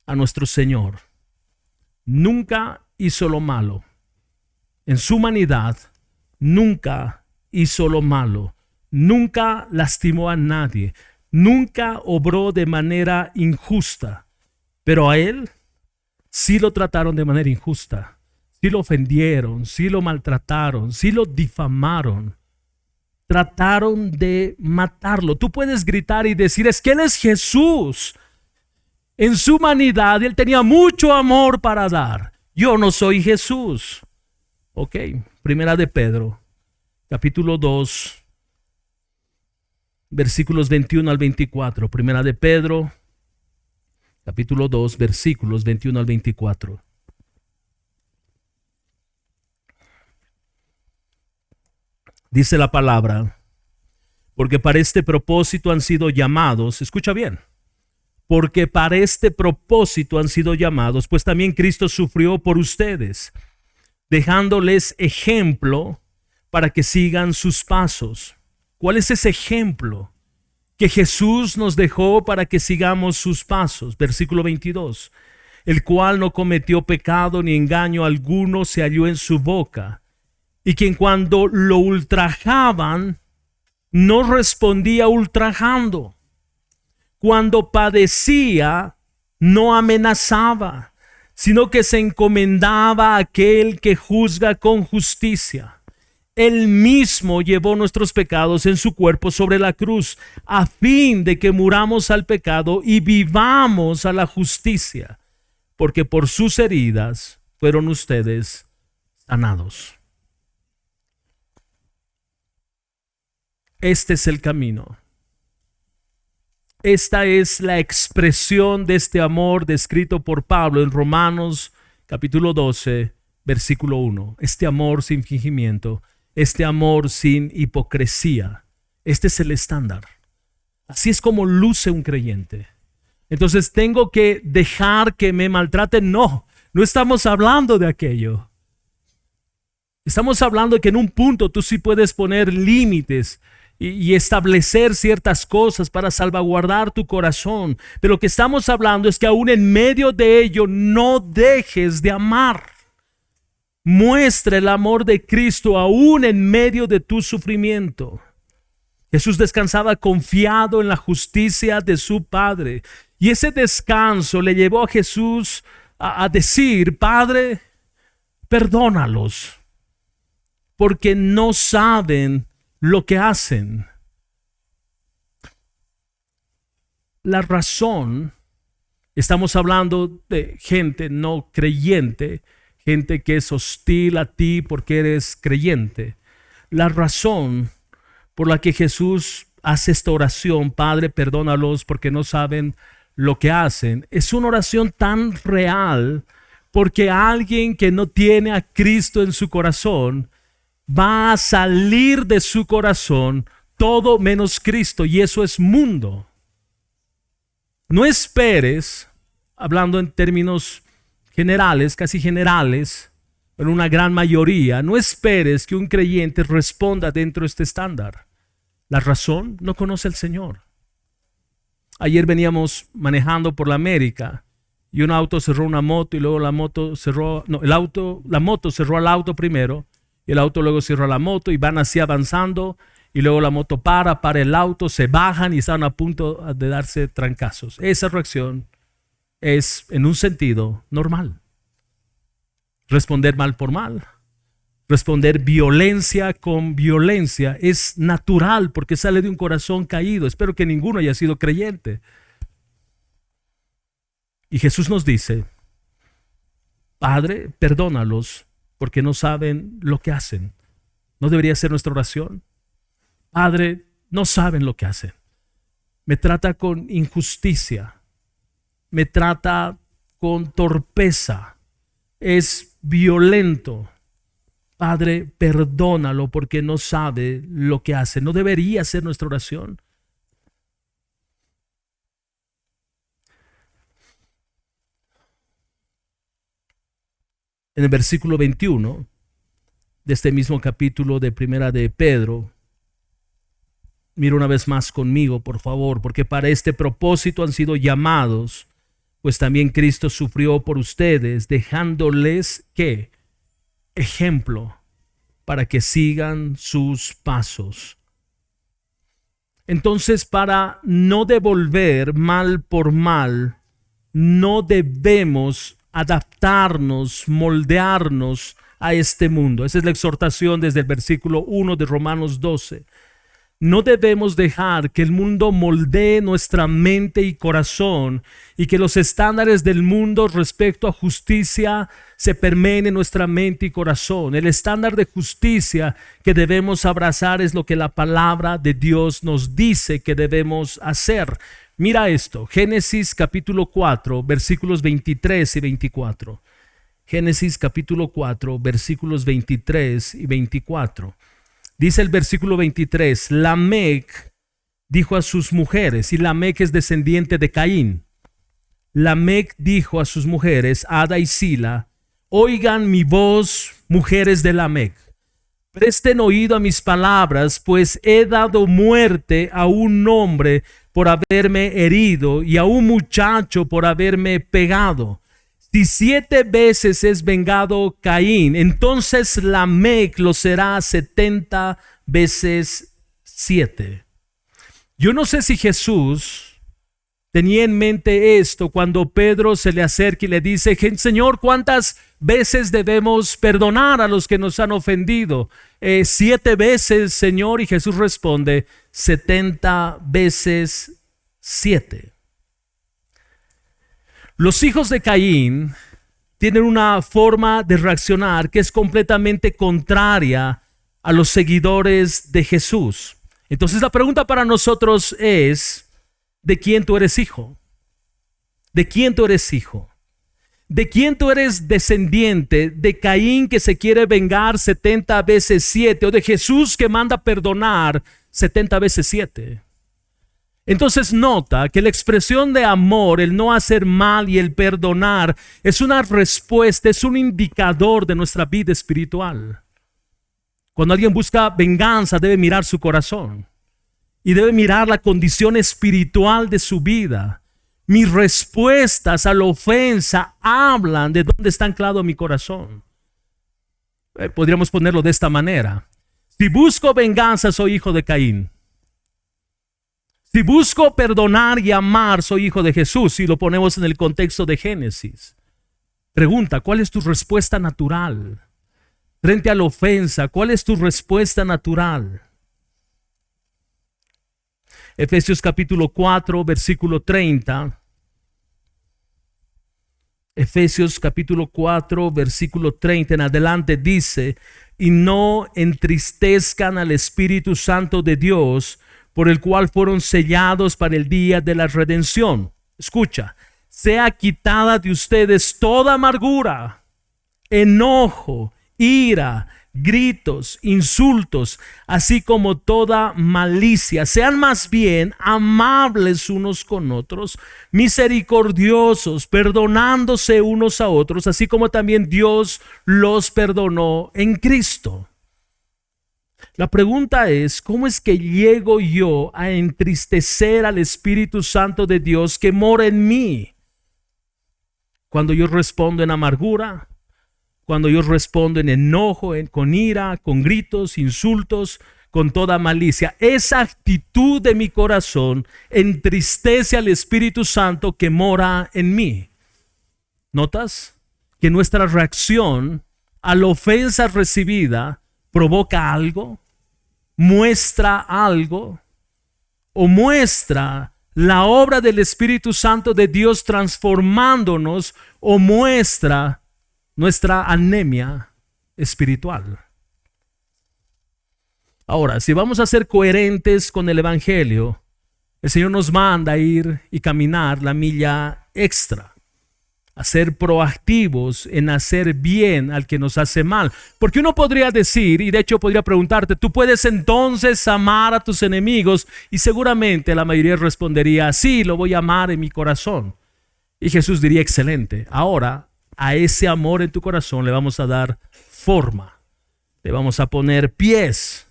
a nuestro Señor. Nunca hizo lo malo. En su humanidad, nunca hizo lo malo. Nunca lastimó a nadie. Nunca obró de manera injusta. Pero a Él sí lo trataron de manera injusta. Sí lo ofendieron, sí lo maltrataron, sí lo difamaron. Trataron de matarlo. Tú puedes gritar y decir, es que Él es Jesús. En su humanidad, Él tenía mucho amor para dar. Yo no soy Jesús. Ok, Primera de Pedro, capítulo 2, versículos 21 al 24. Primera de Pedro, capítulo 2, versículos 21 al 24. Dice la palabra, porque para este propósito han sido llamados, escucha bien, porque para este propósito han sido llamados, pues también Cristo sufrió por ustedes, dejándoles ejemplo para que sigan sus pasos. ¿Cuál es ese ejemplo que Jesús nos dejó para que sigamos sus pasos? Versículo 22, el cual no cometió pecado ni engaño alguno se halló en su boca, y quien cuando lo ultrajaban, no respondía ultrajando. Cuando padecía, no amenazaba, sino que se encomendaba a aquel que juzga con justicia. Él mismo llevó nuestros pecados en su cuerpo sobre la cruz, a fin de que muramos al pecado y vivamos a la justicia, porque por sus heridas fueron ustedes sanados. Este es el camino. Esta es la expresión de este amor descrito por Pablo en Romanos capítulo 12, versículo 1. Este amor sin fingimiento, este amor sin hipocresía. Este es el estándar. Así es como luce un creyente. Entonces, ¿tengo que dejar que me maltraten? No. No estamos hablando de aquello. Estamos hablando de que en un punto tú sí puedes poner límites y establecer ciertas cosas para salvaguardar tu corazón. Pero lo que estamos hablando es que aún en medio de ello no dejes de amar. Muestra el amor de Cristo aún en medio de tu sufrimiento. Jesús descansaba confiado en la justicia de su Padre. Y ese descanso le llevó a Jesús a decir: Padre, perdónalos, porque no saben lo que hacen. La razón, estamos hablando de gente no creyente, gente que es hostil a ti porque eres creyente. La razón por la que Jesús hace esta oración, Padre, perdónalos porque no saben lo que hacen, es una oración tan real porque alguien que no tiene a Cristo en su corazón va a salir de su corazón todo menos Cristo, y eso es mundo. No esperes, hablando en términos generales, casi generales, en una gran mayoría, no esperes que un creyente responda dentro de este estándar. La razón, no conoce al Señor. Ayer veníamos manejando por la América y un auto cerró una moto y luego la moto cerró, la moto cerró al auto primero y el auto luego cerró a la moto y van así avanzando y luego la moto para el auto, se bajan y están a punto de darse trancazos. Esa reacción es, en un sentido, normal. Responder mal por mal. Responder violencia con violencia es natural porque sale de un corazón caído. Espero que ninguno haya sido creyente. Y Jesús nos dice: Padre, perdónalos porque no saben lo que hacen. ¿No debería ser nuestra oración? Padre, no saben lo que hacen. Me trata con injusticia. Me trata con torpeza. Es violento. Padre, perdónalo porque no sabe lo que hace. ¿No debería ser nuestra oración? En el versículo 21 de este mismo capítulo de Primera de Pedro, mira una vez más conmigo, por favor, porque para este propósito han sido llamados, pues también Cristo sufrió por ustedes, dejándoles ¿qué? Ejemplo para que sigan sus pasos. Entonces, para no devolver mal por mal, no debemos adaptarnos, moldearnos a este mundo. Esa es la exhortación desde el versículo 1 de Romanos 12. No debemos dejar que el mundo moldee nuestra mente y corazón y que los estándares del mundo respecto a justicia se permeen en nuestra mente y corazón. El estándar de justicia que debemos abrazar es lo que la palabra de Dios nos dice que debemos hacer. Mira esto, Génesis capítulo 4, versículos 23 y 24. Génesis capítulo 4, versículos 23 y 24. Dice el versículo 23, Lamec dijo a sus mujeres, y Lamec es descendiente de Caín. Lamec dijo a sus mujeres, Ada y Sila, oigan mi voz, mujeres de Lamec. Presten oído a mis palabras, pues he dado muerte a un hombre por haberme herido y a un muchacho por haberme pegado. Si 7 veces es vengado Caín, entonces Lamec lo será 70 veces 7. Yo no sé si Jesús tenía en mente esto cuando Pedro se le acerca y le dice, Señor, ¿cuántas veces debemos perdonar a los que nos han ofendido? 7 veces, Señor. Y Jesús responde, 70 veces 7. Los hijos de Caín tienen una forma de reaccionar que es completamente contraria a los seguidores de Jesús. Entonces la pregunta para nosotros es, ¿de quién tú eres hijo? ¿De quién tú eres hijo? ¿De quién tú eres descendiente? ¿De Caín que se quiere vengar 70 veces 7 o de Jesús que manda perdonar 70 veces 7? Entonces nota que la expresión de amor, el no hacer mal y el perdonar, es una respuesta, es un indicador de nuestra vida espiritual. Cuando alguien busca venganza, debe mirar su corazón y debe mirar la condición espiritual de su vida. Mis respuestas a la ofensa hablan de dónde está anclado mi corazón. Podríamos ponerlo de esta manera. Si busco venganza, soy hijo de Caín. Si busco perdonar y amar, soy hijo de Jesús. Si lo ponemos en el contexto de Génesis. Pregunta, ¿cuál es tu respuesta natural? Frente a la ofensa, ¿cuál es tu respuesta natural? Efesios capítulo 4, versículo 30. Efesios capítulo 4, versículo 30 en adelante dice: y no entristezcan al Espíritu Santo de Dios, por el cual fueron sellados para el día de la redención. Escucha, sea quitada de ustedes toda amargura, enojo, ira, gritos, insultos, así como toda malicia. Sean más bien amables unos con otros, misericordiosos, perdonándose unos a otros, así como también Dios los perdonó en Cristo. La pregunta es, ¿cómo es que llego yo a entristecer al Espíritu Santo de Dios que mora en mí? Cuando yo respondo en amargura, cuando yo respondo en enojo, con ira, con gritos, insultos, con toda malicia. Esa actitud de mi corazón entristece al Espíritu Santo que mora en mí. ¿Notas? Que nuestra reacción a la ofensa recibida provoca algo, muestra algo, o muestra la obra del Espíritu Santo de Dios transformándonos, o muestra nuestra anemia espiritual. Ahora, si vamos a ser coherentes con el Evangelio, el Señor nos manda a ir y caminar la milla extra, a ser proactivos en hacer bien al que nos hace mal. Porque uno podría decir, y de hecho podría preguntarte, ¿tú puedes entonces amar a tus enemigos? Y seguramente la mayoría respondería, sí, lo voy a amar en mi corazón. Y Jesús diría, excelente. Ahora, a ese amor en tu corazón le vamos a dar forma, le vamos a poner pies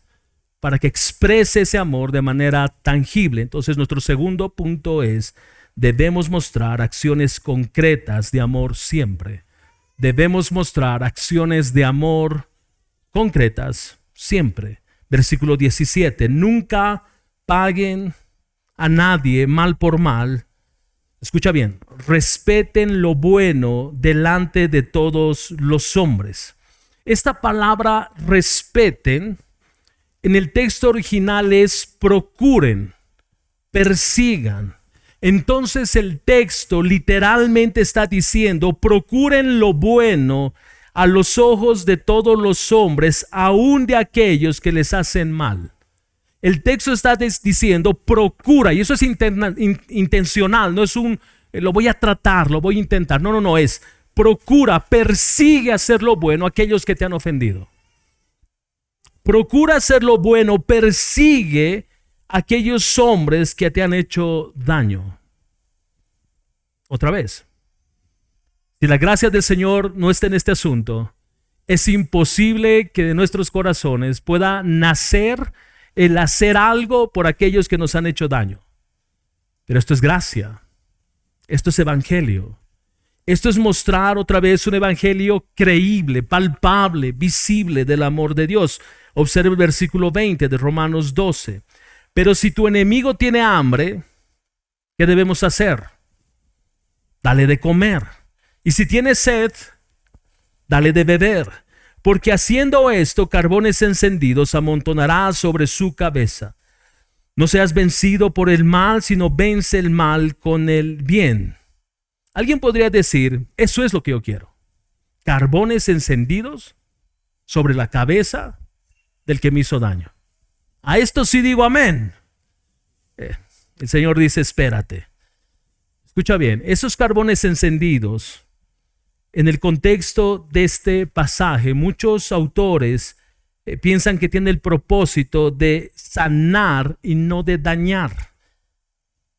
para que exprese ese amor de manera tangible. Entonces nuestro segundo punto es: debemos mostrar acciones concretas de amor siempre. Debemos mostrar acciones de amor concretas siempre. Versículo 17: nunca paguen a nadie mal por mal. Escucha bien, respeten lo bueno delante de todos los hombres. Esta palabra respeten en el texto original es procuren, persigan. Entonces el texto literalmente está diciendo: procuren lo bueno a los ojos de todos los hombres, aun de aquellos que les hacen mal. El texto está diciendo procura, y eso es intencional, no es lo voy a tratar, lo voy a intentar. No, es procura, persigue hacer lo bueno a aquellos que te han ofendido. Procura hacer lo bueno, persigue a aquellos hombres que te han hecho daño. Otra vez, si la gracia del Señor no está en este asunto, es imposible que de nuestros corazones pueda nacer el hacer algo por aquellos que nos han hecho daño. Pero esto es gracia. Esto es evangelio. Esto es mostrar otra vez un evangelio creíble, palpable, visible del amor de Dios. Observe el versículo 20 de Romanos 12. Pero si tu enemigo tiene hambre, ¿qué debemos hacer? Dale de comer. Y si tiene sed, dale de beber. Porque haciendo esto, carbones encendidos amontonará sobre su cabeza. No seas vencido por el mal, sino vence el mal con el bien. Alguien podría decir, eso es lo que yo quiero. Carbones encendidos sobre la cabeza del que me hizo daño. A esto sí digo amén. El Señor dice, espérate. Escucha bien, esos carbones encendidos, en el contexto de este pasaje, muchos autores piensan que tiene el propósito de sanar y no de dañar.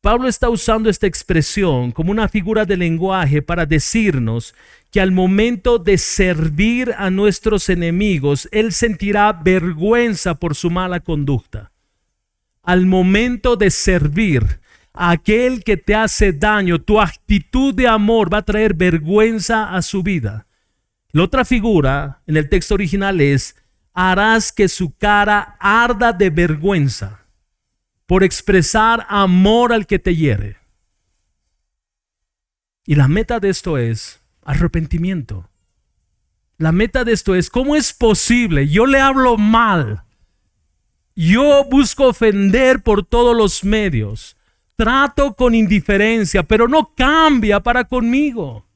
Pablo está usando esta expresión como una figura de lenguaje para decirnos que al momento de servir a nuestros enemigos, él sentirá vergüenza por su mala conducta. Al momento de servir a aquel que te hace daño, tu actitud de amor va a traer vergüenza a su vida. La otra figura en el texto original es: harás que su cara arda de vergüenza por expresar amor al que te hiere. Y la meta de esto es arrepentimiento. La meta de esto es: ¿cómo es posible? Yo le hablo mal. Yo busco ofender por todos los medios. Trato con indiferencia, pero no cambia para conmigo.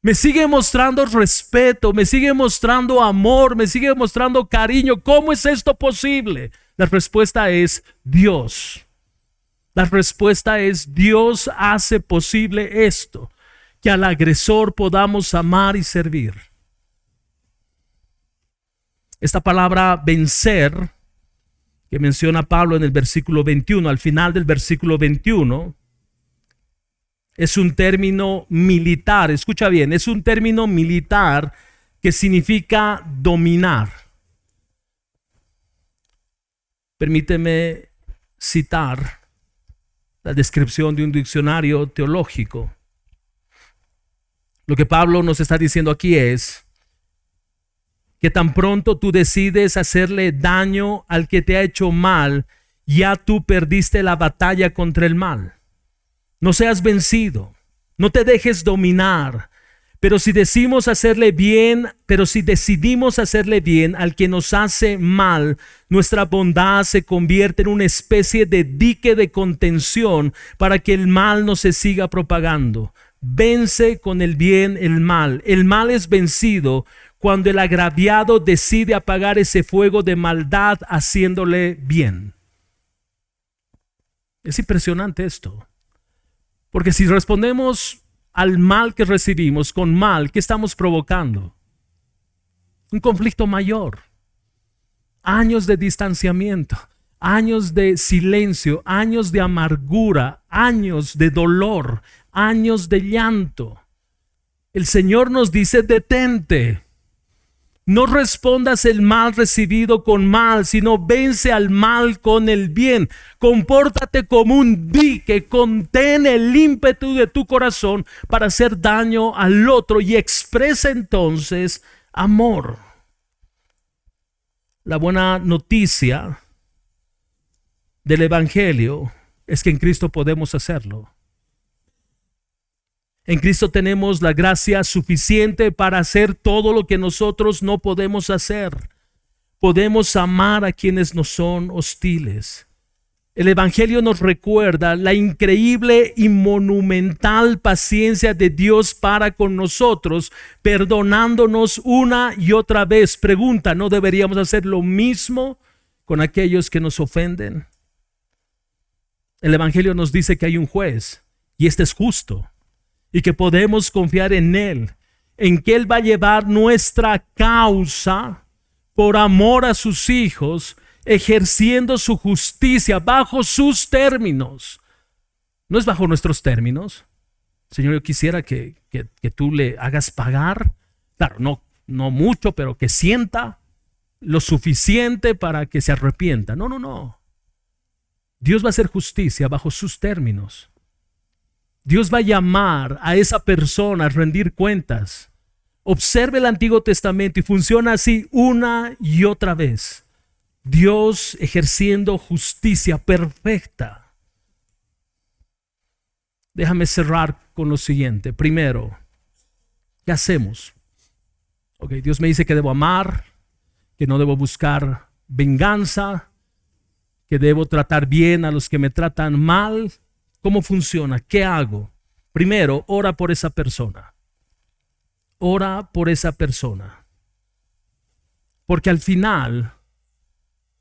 Me sigue mostrando respeto, me sigue mostrando amor, me sigue mostrando cariño. ¿Cómo es esto posible? La respuesta es Dios. La respuesta es Dios hace posible esto, que al agresor podamos amar y servir. Esta palabra vencer, que menciona Pablo en el versículo 21, al final del versículo 21, es un término militar. Escucha bien, es un término militar que significa dominar. Permíteme citar la descripción de un diccionario teológico. Lo que Pablo nos está diciendo aquí es que tan pronto tú decides hacerle daño al que te ha hecho mal, ya tú perdiste la batalla contra el mal. No seas vencido, no te dejes dominar, pero si decidimos hacerle bien al que nos hace mal, nuestra bondad se convierte en una especie de dique de contención para que el mal no se siga propagando. Vence con el bien el mal. El mal es vencido cuando el agraviado decide apagar ese fuego de maldad haciéndole bien. Es impresionante esto. Porque si respondemos al mal que recibimos con mal, ¿qué estamos provocando? Un conflicto mayor. Años de distanciamiento, años de silencio, años de amargura, años de dolor, años de llanto. El Señor nos dice: detente. No respondas el mal recibido con mal, sino vence al mal con el bien. Compórtate como un dique, contén el ímpetu de tu corazón para hacer daño al otro y expresa entonces amor. La buena noticia del Evangelio es que en Cristo podemos hacerlo. En Cristo tenemos la gracia suficiente para hacer todo lo que nosotros no podemos hacer. Podemos amar a quienes nos son hostiles. El Evangelio nos recuerda la increíble y monumental paciencia de Dios para con nosotros, perdonándonos una y otra vez. Pregunta: ¿no deberíamos hacer lo mismo con aquellos que nos ofenden? El Evangelio nos dice que hay un juez y este es justo, y que podemos confiar en Él, en que Él va a llevar nuestra causa por amor a sus hijos, ejerciendo su justicia bajo sus términos. No es bajo nuestros términos. Señor, yo quisiera que tú le hagas pagar, claro, no mucho, pero que sienta lo suficiente para que se arrepienta. No. Dios va a hacer justicia bajo sus términos. Dios va a llamar a esa persona a rendir cuentas. Observe el Antiguo Testamento y funciona así una y otra vez. Dios ejerciendo justicia perfecta. Déjame cerrar con lo siguiente. Primero, ¿qué hacemos? Dios me dice que debo amar, que no debo buscar venganza, que debo tratar bien a los que me tratan mal. ¿Cómo funciona? ¿Qué hago? Primero, ora por esa persona. Ora por esa persona. Porque al final,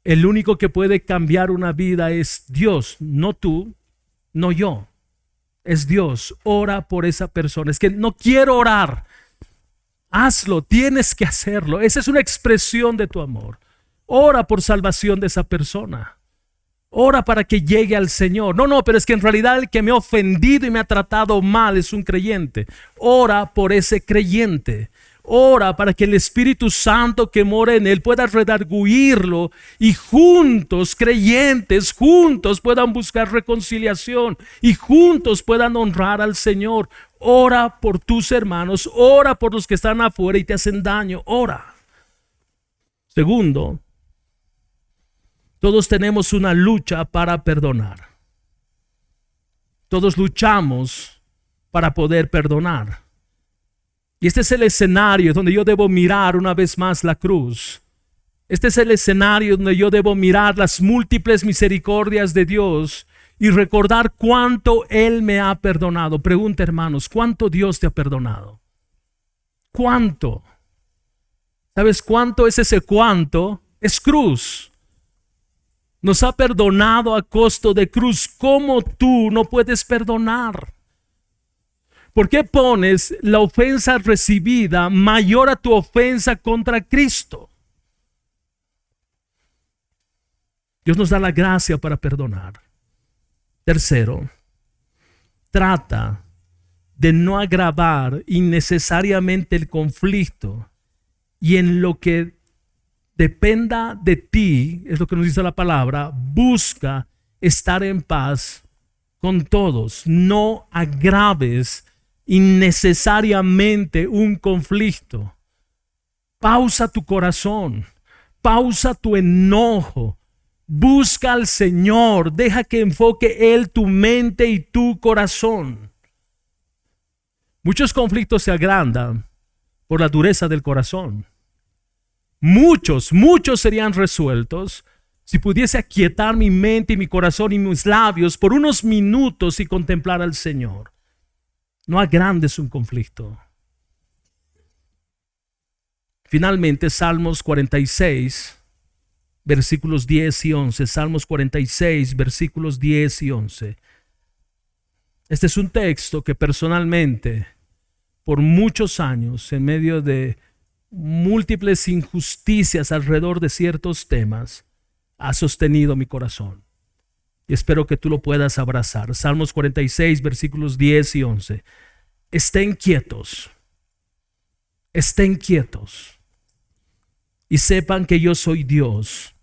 el único que puede cambiar una vida es Dios, no tú, no yo. Es Dios. Ora por esa persona. Es que no quiero orar. Hazlo, tienes que hacerlo. Esa es una expresión de tu amor. Ora por salvación de esa persona. Ora para que llegue al Señor. No, pero es que en realidad el que me ha ofendido y me ha tratado mal es un creyente. Ora por ese creyente. Ora para que el Espíritu Santo que mora en él pueda redarguirlo y juntos, creyentes, juntos puedan buscar reconciliación y juntos puedan honrar al Señor. Ora por tus hermanos, ora por los que están afuera y te hacen daño. Ora. Segundo, todos tenemos una lucha para perdonar. Todos luchamos para poder perdonar. Y este es el escenario donde yo debo mirar una vez más la cruz. Este es el escenario donde yo debo mirar las múltiples misericordias de Dios y recordar cuánto Él me ha perdonado. Pregunta, hermanos, ¿cuánto Dios te ha perdonado? ¿Cuánto? ¿Sabes cuánto es ese cuánto? Es cruz. Nos ha perdonado a costo de cruz. ¿Cómo tú no puedes perdonar? ¿Por qué pones la ofensa recibida mayor a tu ofensa contra Cristo? Dios nos da la gracia para perdonar. Tercero, trata de no agravar innecesariamente el conflicto y en lo que dependa de ti, es lo que nos dice la palabra, busca estar en paz con todos. No agraves innecesariamente un conflicto. Pausa tu corazón, pausa tu enojo, busca al Señor, deja que enfoque Él tu mente y tu corazón. Muchos conflictos se agrandan por la dureza del corazón. Muchos serían resueltos si pudiese aquietar mi mente y mi corazón y mis labios por unos minutos y contemplar al Señor. No agrandes un conflicto. Finalmente, Salmos 46, versículos 10 y 11. Salmos 46, versículos 10 y 11. Este es un texto que personalmente, por muchos años, en medio de múltiples injusticias alrededor de ciertos temas, ha sostenido mi corazón. Y espero que tú lo puedas abrazar. Salmos 46, versículos 10 y 11. Estén quietos y sepan que yo soy Dios.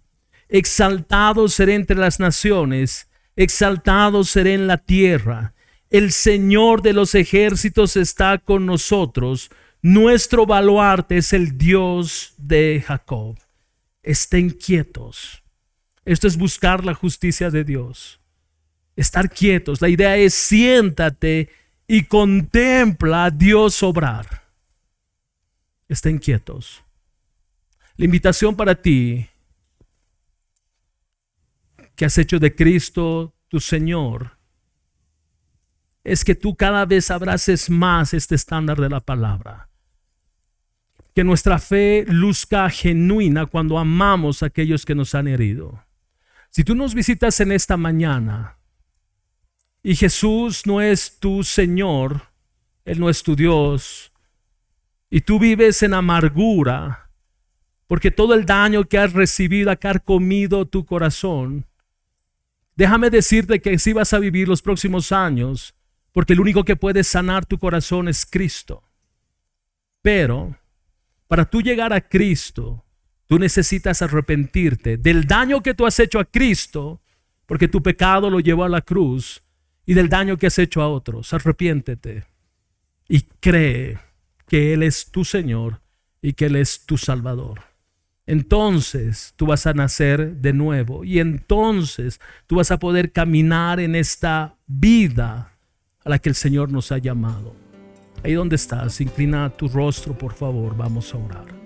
Exaltado seré entre las naciones, exaltado seré en la tierra. El Señor de los ejércitos está con nosotros. Nuestro baluarte es el Dios de Jacob. Estén quietos. Esto es buscar la justicia de Dios. Estar quietos. La idea es siéntate y contempla a Dios obrar. Estén quietos. La invitación para ti, que has hecho de Cristo tu Señor, es que tú cada vez abraces más este estándar de la palabra. Que nuestra fe luzca genuina cuando amamos a aquellos que nos han herido. Si tú nos visitas en esta mañana y Jesús no es tu Señor, Él no es tu Dios, y tú vives en amargura porque todo el daño que has recibido ha carcomido tu corazón, déjame decirte que sí vas a vivir los próximos años, porque el único que puede sanar tu corazón es Cristo. Pero para tú llegar a Cristo, tú necesitas arrepentirte del daño que tú has hecho a Cristo, porque tu pecado lo llevó a la cruz, y del daño que has hecho a otros. Arrepiéntete y cree que Él es tu Señor y que Él es tu Salvador. Entonces tú vas a nacer de nuevo y entonces tú vas a poder caminar en esta vida a la que el Señor nos ha llamado. Ahí donde estás, inclina tu rostro, por favor, vamos a orar.